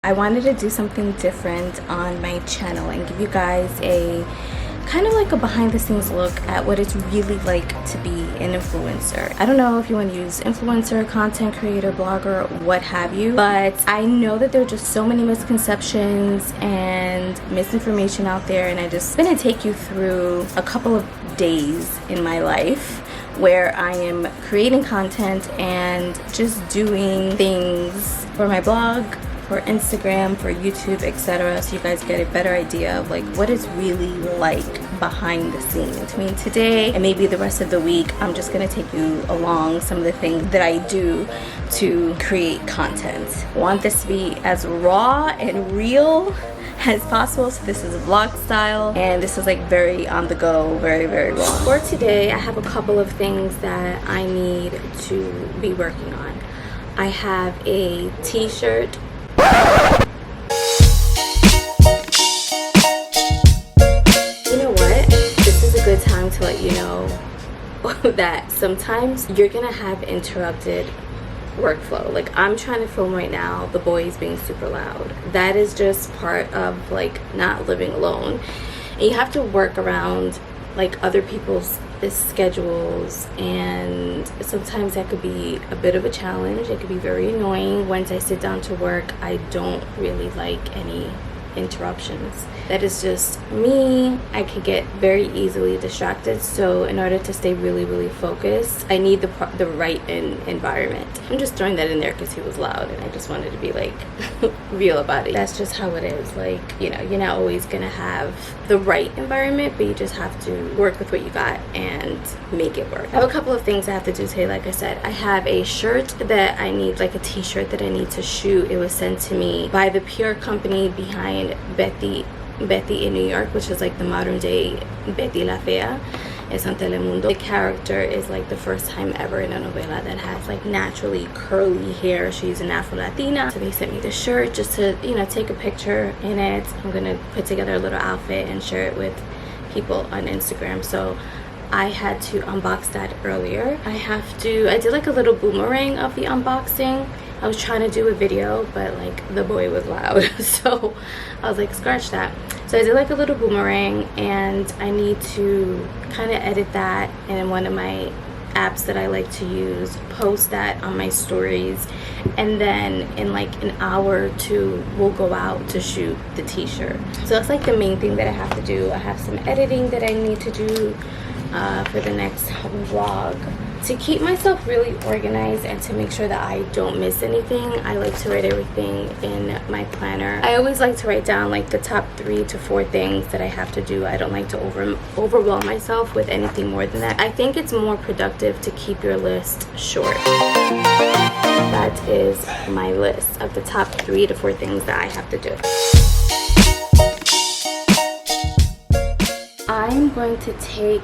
I wanted to do something different on my channel and give you guys a kind of like a behind the scenes look at what it's really like to be an influencer. I don't know if you want to use influencer, content creator, blogger, what have you, but I know that there are just so many misconceptions and misinformation out there, and I just gonna take you through a couple of days in my life where I am creating content and just doing things for my blog, for Instagram, for YouTube, etc. So you guys get a better idea of like what it's really like behind the scenes. I mean, today and maybe the rest of the week, I'm just gonna take you along some of the things that I do to create content. I want this to be as raw and real as possible, so this is a vlog style and this is like very on the go, very raw. For today, I have a couple of things that I need to be working on. I have a t-shirt. You know what? This is a good time to let you know that sometimes you're gonna have interrupted workflow. Like, I'm trying to film right now, the boys being super loud. That is just part of like not living alone, and you have to work around like other people's schedules, and sometimes that could be a bit of a challenge. It could be very annoying. Once I sit down to work, I don't really like any interruptions. That is just me. I could get very easily distracted, so in order to stay really focused, I need the right environment. I'm just throwing that in there because he was loud and I just wanted to be like real about it. That's just how it is. Like, you know, you're not always gonna have the right environment, but you just have to work with what you got and make it work. I have a couple of things I have to do today. Like I said, I have a shirt that I need, like a t-shirt that I need to shoot. It was sent to me by the PR company behind Betty in New York, which is like the modern day Betty La Fea in San Telemundo. The character is like the first time ever in a novela that has like naturally curly hair. She's an Afro-Latina. So they sent me the shirt just to, you know, take a picture in it. I'm gonna put together a little outfit and share it with people on Instagram. So I had to unbox that earlier. I did like a little boomerang of the unboxing. I was trying to do a video, but like the boy was loud, so I was like, scratch that. So I did like a little boomerang, and I need to kind of edit that in one of my apps that I like to use, post that on my stories, and then in like an hour or two we'll go out to shoot the t-shirt. So that's like the main thing that I have to do. I have some editing that I need to do for the next vlog. To keep myself really organized and to make sure that I don't miss anything, I like to write everything in my planner. I always like to write down like the top 3 to 4 things that I have to do. I don't like to overwhelm myself with anything more than that. I think it's more productive to keep your list short. That is my list of the top 3 to 4 things that I have to do. I'm going to take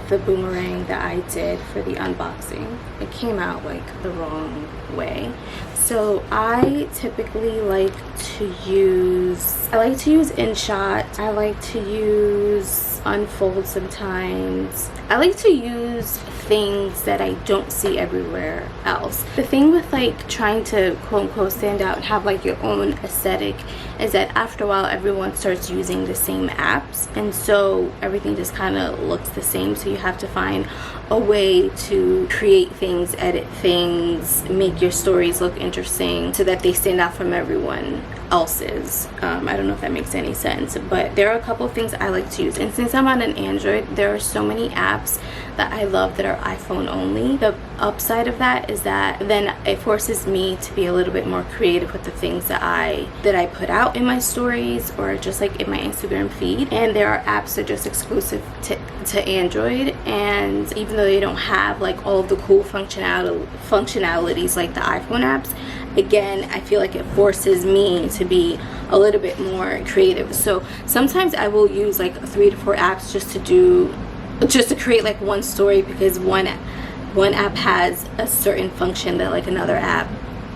the boomerang that I did for the unboxing. It came out like the wrong way. So I typically like to use InShot. I like to use Unfold sometimes. I like to use things that I don't see everywhere else. The thing with like trying to quote unquote stand out and have like your own aesthetic is that after a while everyone starts using the same apps, and so everything just kind of looks the same. So you have to find a way to create things, edit things, make your stories look interesting so that they stand out from everyone else's. I don't know if that makes any sense, but there are a couple of things I like to use. And since I'm on an Android, there are so many apps that I love that are iPhone only. The upside of that is that then it forces me to be a little bit more creative with the things that I put out in my stories or just like in my Instagram feed. And there are apps that are just exclusive to Android, and even though they don't have like all of the cool functionalities like the iPhone apps, again, I feel like it forces me to be a little bit more creative. So sometimes I will use like 3 to 4 apps just to create like one story, because one app has a certain function that like another app,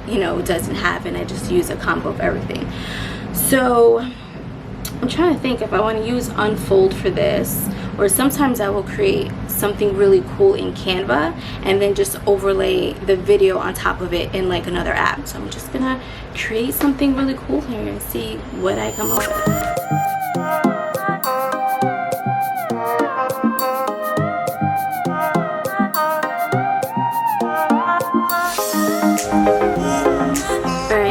you know, doesn't have, and I just use a combo of everything. So I'm trying to think if I want to use Unfold for this, or sometimes I will create something really cool in Canva and then just overlay the video on top of it in like another app. So I'm just gonna create something really cool here and see what I come up with.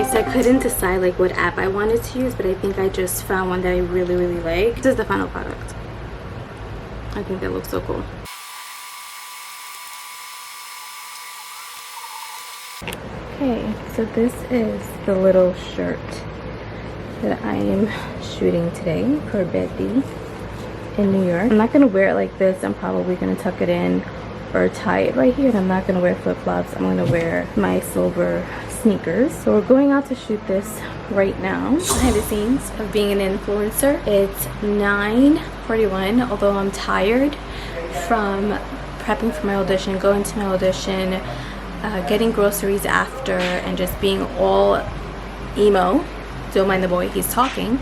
I couldn't decide like what app I wanted to use, but I think I just found one that I really like. This is the final product. I think that looks so cool. Okay, so this is the little shirt that I am shooting today for Betty in New York. I'm not gonna wear it like this. I'm probably gonna tuck it in or tie it right here, and I'm not gonna wear flip-flops. I'm gonna wear my silver sneakers. So we're going out to shoot this right now. Behind the scenes of being an influencer. It's 9:41, although I'm tired from prepping for my audition, going to my audition, getting groceries after, and just being all emo. Don't mind the boy, he's talking.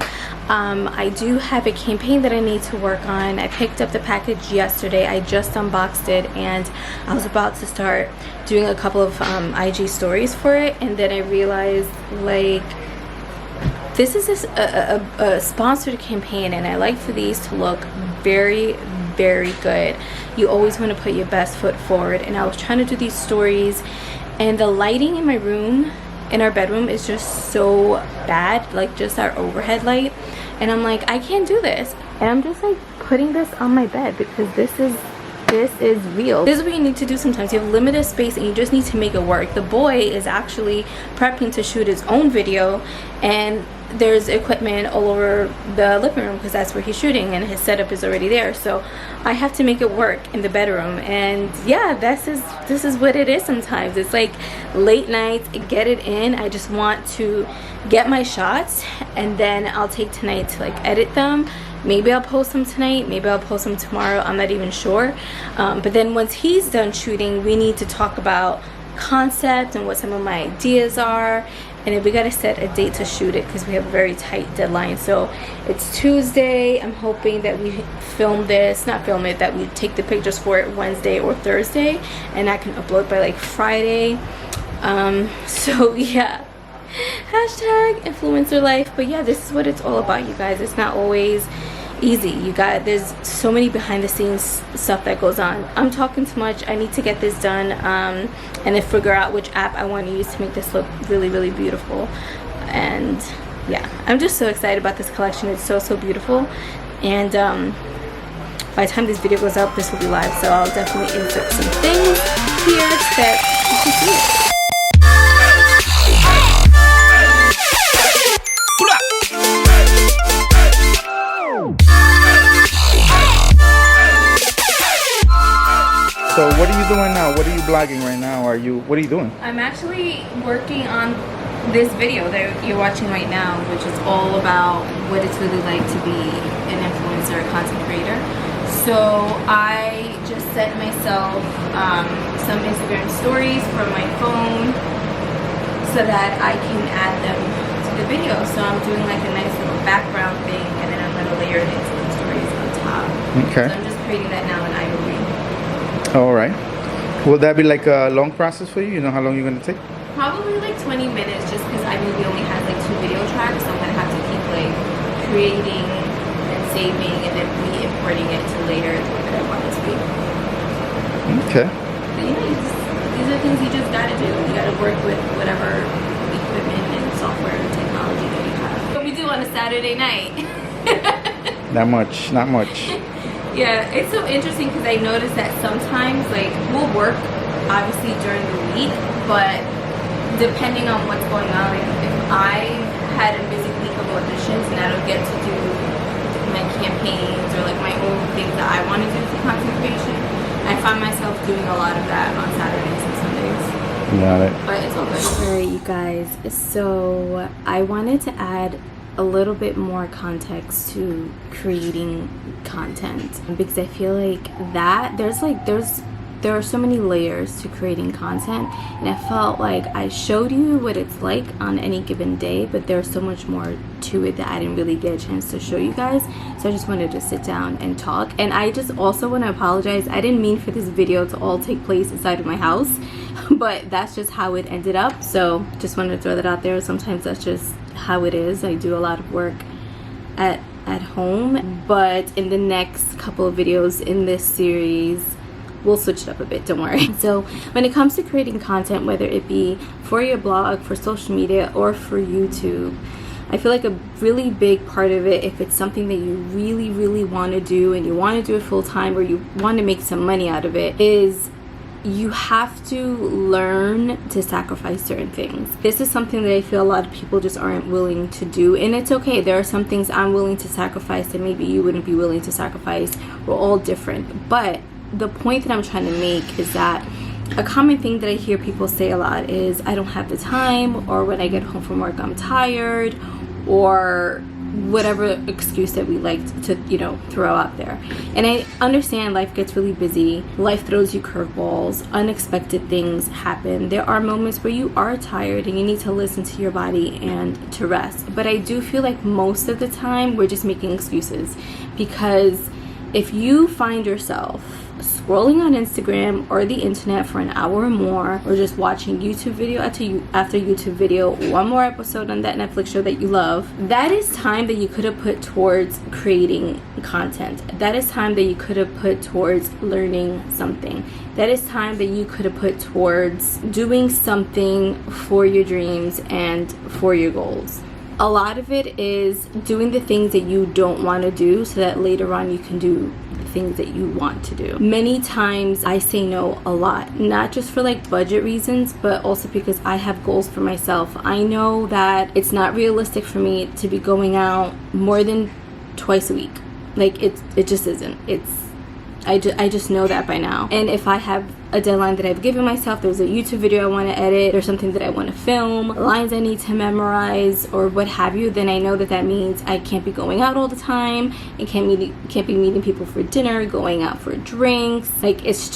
I do have a campaign that I need to work on. I picked up the package yesterday. I just unboxed it and I was about to start doing a couple of IG stories for it, and then I realized like this is a sponsored campaign and I like for these to look very good. You always want to put your best foot forward, and I was trying to do these stories and the lighting in my room, in our bedroom, is just so bad, like just our overhead light, and I'm like, I can't do this, and I'm just like putting this on my bed because this is real. This is what you need to do sometimes. You have limited space and you just need to make it work. The boy is actually prepping to shoot his own video, and there's equipment all over the living room because that's where he's shooting and his setup is already there. So I have to make it work in the bedroom, and yeah, this is what it is sometimes. It's like late nights, get it in. I just want to get my shots and then I'll take tonight to like edit them. Maybe I'll post them tonight, maybe I'll post them tomorrow, I'm not even sure. But then once he's done shooting, we need to talk about concept and what some of my ideas are, and then we gotta set a date to shoot it because we have a very tight deadline. So it's Tuesday. I'm hoping that we that we take the pictures for it Wednesday or Thursday, and I can upload by like Friday. So yeah, hashtag influencer life. But yeah, this is what it's all about, you guys. It's not always easy. There's so many behind the scenes stuff that goes on. I'm talking too much. I need to get this done and then figure out which app I want to use to make this look really beautiful. And yeah, I'm just so excited about this collection. It's so beautiful, and by the time this video goes up, this will be live, so I'll definitely insert some things here that you can see it. So what are you doing now? What are you blogging right now? What are you doing? I'm actually working on this video that you're watching right now, which is all about what it's really like to be an influencer, content creator. So I just sent myself some Instagram stories from my phone so that I can add them to the video. So I'm doing like a nice little background thing, and then I'm gonna layer it into the stories on top. Okay. So I'm just creating that now in iMovie. All right. Will that be like a long process for you? You know how long you're going to take? Probably like 20 minutes, just because iMovie only has like 2 video tracks, so I'm going to have to keep like creating and saving and then re-importing it to later the way that I want it to be. Okay. But yeah, these are things you just got to do. You got to work with whatever equipment and software and technology that you have. What we do on a Saturday night. Not much. Yeah, it's so interesting because I noticed that sometimes like we'll work obviously during the week, but depending on what's going on, like if I had a busy week of auditions and I don't get to do my campaigns or like my own things that I want to do for content creation, I find myself doing a lot of that on Saturdays and Sundays. Got it. But it's all good. Alright, you guys, so I wanted to add a little bit more context to creating content because I feel like that there are so many layers to creating content, and I felt like I showed you what it's like on any given day, but there's so much more to to it that I didn't really get a chance to show you guys. So I just wanted to sit down and talk. And I just also want to apologize. I didn't mean for this video to all take place inside of my house, but that's just how it ended up. So just wanted to throw that out there. Sometimes that's just how it is. I do a lot of work at home, but in the next couple of videos in this series, we'll switch it up a bit, don't worry. So when it comes to creating content, whether it be for your blog, for social media, or for YouTube, I feel like a really big part of it, if it's something that you really want to do and you want to do it full time, or you want to make some money out of it, is you have to learn to sacrifice certain things. This is something that I feel a lot of people just aren't willing to do, and it's okay. There are some things I'm willing to sacrifice that maybe you wouldn't be willing to sacrifice. We're all different, but the point that I'm trying to make is that a common thing that I hear people say a lot is, I don't have the time, or when I get home from work I'm tired, or whatever excuse that we like to, you know, throw out there. And I understand life gets really busy, life throws you curveballs, unexpected things happen. There are moments where you are tired and you need to listen to your body and to rest. But I do feel like most of the time we're just making excuses, because if you find yourself scrolling on Instagram or the internet for an hour or more, or just watching YouTube video after YouTube video, one more episode on that Netflix show that you love, that is time that you could have put towards creating content. That is time that you could have put towards learning something. That is time that you could have put towards doing something for your dreams and for your goals. A lot of it is doing the things that you don't want to do so that later on you can do the things that you want to do. Many times I say no a lot, not just for like budget reasons, but also because I have goals for myself. I know that it's not realistic for me to be going out more than twice a week. Like it just isn't. I just know that by now. And if I have a deadline that I've given myself, there's a YouTube video I want to edit, there's something that I want to film, lines I need to memorize, or what have you, then I know that that means I can't be going out all the time, and can't be meeting people for dinner, going out for drinks. Like it's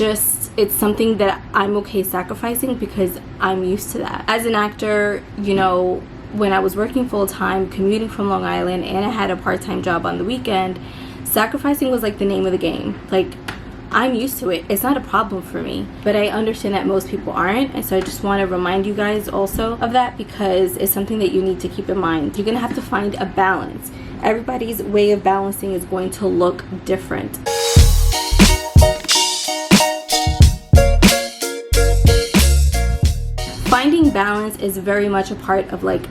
something that I'm okay sacrificing because I'm used to that. As an actor, you know, when I was working full-time, commuting from Long Island, and I had a part-time job on the weekend, sacrificing was like the name of the game. Like, I'm used to it. It's not a problem for me, but I understand that most people aren't, and so I just want to remind you guys also of that, because it's something that you need to keep in mind. You're gonna have to find a balance. Everybody's way of balancing is going to look different. Finding balance is very much a part of like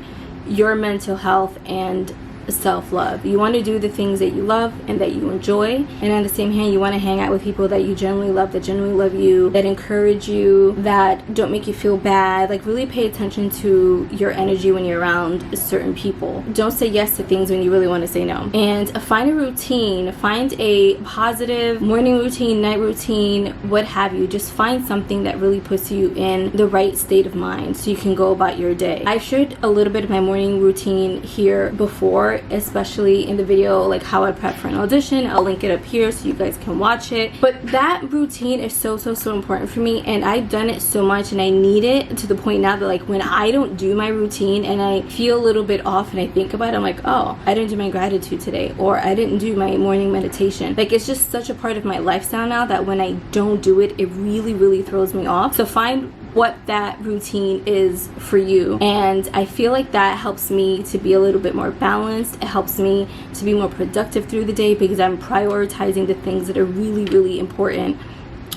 your mental health and self-love. You want to do the things that you love and that you enjoy, and on the same hand you want to hang out with people that you genuinely love, that genuinely love you, that encourage you, that don't make you feel bad. Like really pay attention to your energy when you're around certain people. Don't say yes to things when you really want to say no. And find a routine, find a positive morning routine, night routine, what have you. Just find something that really puts you in the right state of mind so you can go about your day. I've shared a little bit of my morning routine here before, especially in the video like how I prep for an audition. I'll link it up here so you guys can watch it. But that routine is so important for me, and I've done it so much and I need it to the point now that like when I don't do my routine and I feel a little bit off and I think about it, I'm like, oh, I didn't do my gratitude today, or I didn't do my morning meditation. Like it's just such a part of my lifestyle now that when I don't do it, it really throws me off. So find what that routine is for you, and I feel like that helps me to be a little bit more balanced. It helps me to be more productive through the day because I'm prioritizing the things that are really important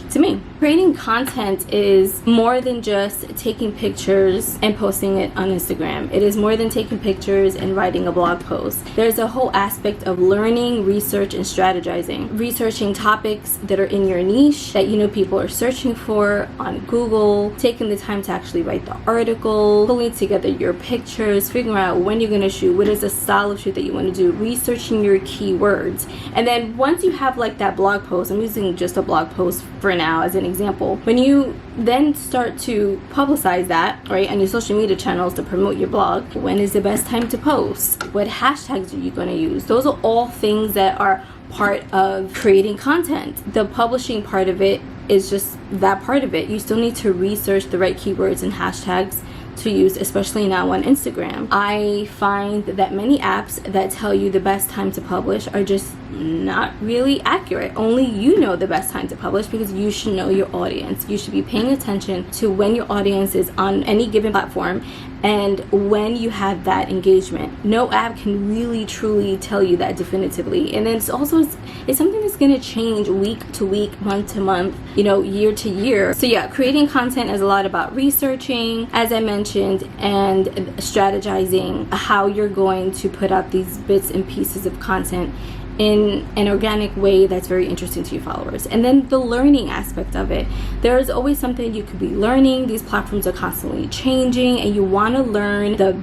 to me. Creating content is more than just taking pictures and posting it on Instagram. It is more than taking pictures and writing a blog post. There's a whole aspect of learning, research, and strategizing. Researching topics that are in your niche that you know people are searching for on Google, taking the time to actually write the article, pulling together your pictures, figuring out when you're gonna shoot, what is the style of shoot that you want to do, researching your keywords. And then once you have like that blog post, I'm using just a blog post for now as an example, when you then start to publicize that, right, on your social media channels to promote your blog, when is the best time to post? What hashtags are you going to use? Those are all things that are part of creating content. The publishing part of it is just that part of it. You still need to research the right keywords and hashtags to use, especially now on Instagram. I find that many apps that tell you the best time to publish are just not really accurate. Only you know the best time to publish, because you should know your audience. You should be paying attention to when your audience is on any given platform and when you have that engagement. No app can really truly tell you that definitively. And then it's something that's going to change week to week, month to month, you know, year to year. So yeah, creating content is a lot about researching, as I mentioned, and strategizing how you're going to put out these bits and pieces of content in an organic way that's very interesting to your followers. And then the learning aspect of it. There is always something you could be learning. These platforms are constantly changing, and you want to learn the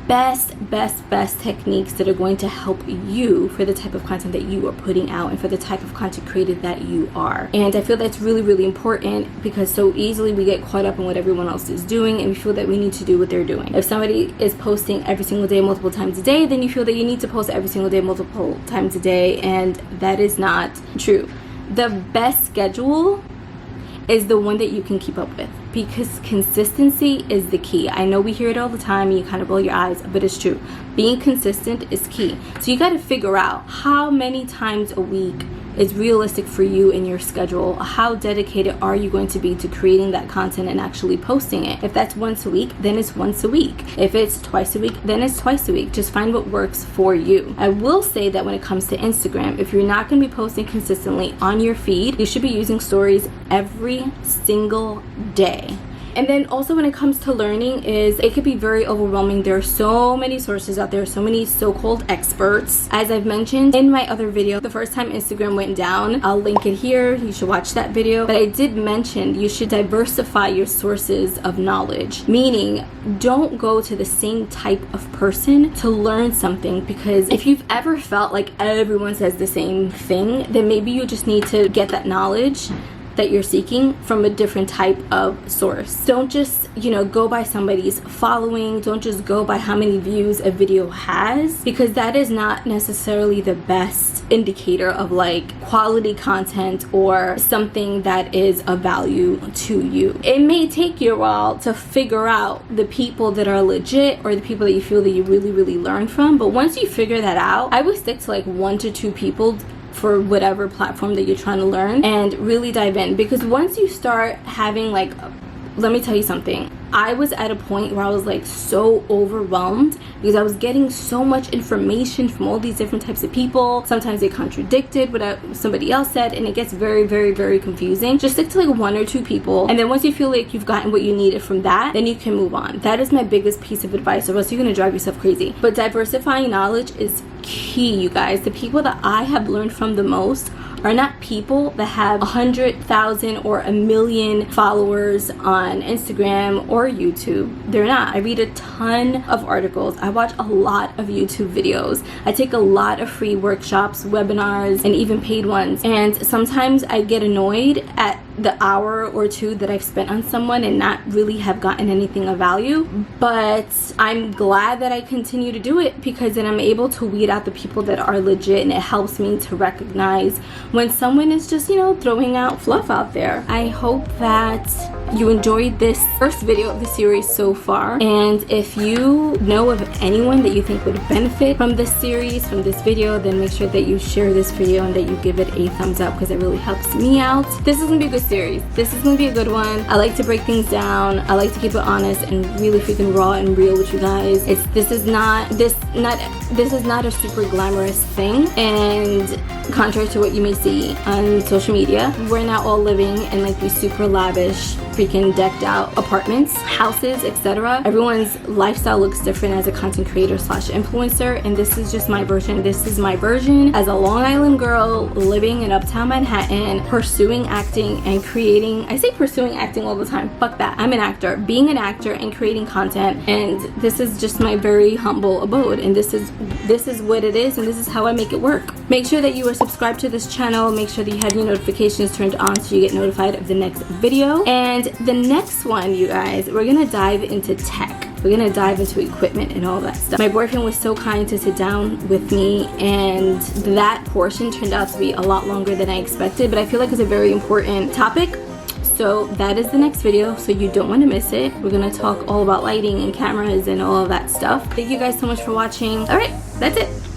best techniques that are going to help you for the type of content that you are putting out and for the type of content creator that you are. And I feel that's really important, because so easily we get caught up in what everyone else is doing, and we feel that we need to do what they're doing. If somebody is posting every single day multiple times a day, then you feel that you need to post every single day multiple times a day, and that is not true. The best schedule is the one that you can keep up with, because consistency is the key. I know we hear it all the time and you kind of roll your eyes, but it's true. Being consistent is key. So you got to figure out how many times a week is realistic for you in your schedule. How dedicated are you going to be to creating that content and actually posting it? If that's once a week, then it's once a week. If it's twice a week, then it's twice a week. Just find what works for you. I will say that when it comes to Instagram, if you're not going to be posting consistently on your feed, you should be using stories every single day. And then also when it comes to learning, it could be very overwhelming. There are so many sources out there, so many so-called experts. As I've mentioned in my other video, the first time Instagram went down, I'll link it here. You should watch that video. But I did mention you should diversify your sources of knowledge, meaning don't go to the same type of person to learn something, because if you've ever felt like everyone says the same thing, then maybe you just need to get that knowledge that you're seeking from a different type of source. Don't just, go by somebody's following. Don't just go by how many views a video has, because that is not necessarily the best indicator of like quality content or something that is of value to you. It may take you a while to figure out the people that are legit or the people that you feel that you really learn from, but once you figure that out, I would stick to like 1 to 2 people for whatever platform that you're trying to learn and really dive in. Because once you start having let me tell you something, I was at a point where I was like so overwhelmed because I was getting so much information from all these different types of people. Sometimes they contradicted what somebody else said, and it gets very confusing. Just stick to like 1 or 2 people, and then once you feel like you've gotten what you needed from that, then you can move on. That is my biggest piece of advice, or else you're gonna drive yourself crazy. But diversifying knowledge is key, you guys. The people that I have learned from the most are not people that have 100,000 or 1 million followers on Instagram or YouTube. They're not. I read a ton of articles. I watch a lot of YouTube videos. I take a lot of free workshops, webinars, and even paid ones. And sometimes I get annoyed at the hour or 2 that I've spent on someone and not really have gotten anything of value. But I'm glad that I continue to do it, because then I'm able to weed out the people that are legit, and it helps me to recognize when someone is just, throwing out fluff out there. I hope that you enjoyed this first video of the series so far. And if you know of anyone that you think would benefit from this series, from this video, then make sure that you share this video and that you give it a thumbs up, because it really helps me out. This is gonna be a good series. This is gonna be a good one. I like to break things down. I like to keep it honest and really freaking raw and real with you guys. This is not a super glamorous thing, and contrary to what you may see on social media, we're not all living in like these super lavish, freaking decked out apartments, houses, etc. Everyone's lifestyle looks different as a content creator / influencer, and this is just my version. This is my version as a Long Island girl living in Uptown Manhattan, pursuing acting and creating. I say pursuing acting all the time. Fuck that. I'm an actor. Being an actor and creating content, and this is just my very humble abode, and this is what it is, and this is how I make it work. Make sure that you are subscribed to this channel. Make sure that you have your notifications turned on so you get notified of the next video. And the next one, you guys, we're gonna dive into tech. We're gonna dive into equipment and all that stuff. My boyfriend was so kind to sit down with me, and that portion turned out to be a lot longer than I expected, but I feel like it's a very important topic. So that is the next video, so you don't want to miss it. We're gonna talk all about lighting and cameras and all of that stuff. Thank you guys so much for watching. All right, that's it.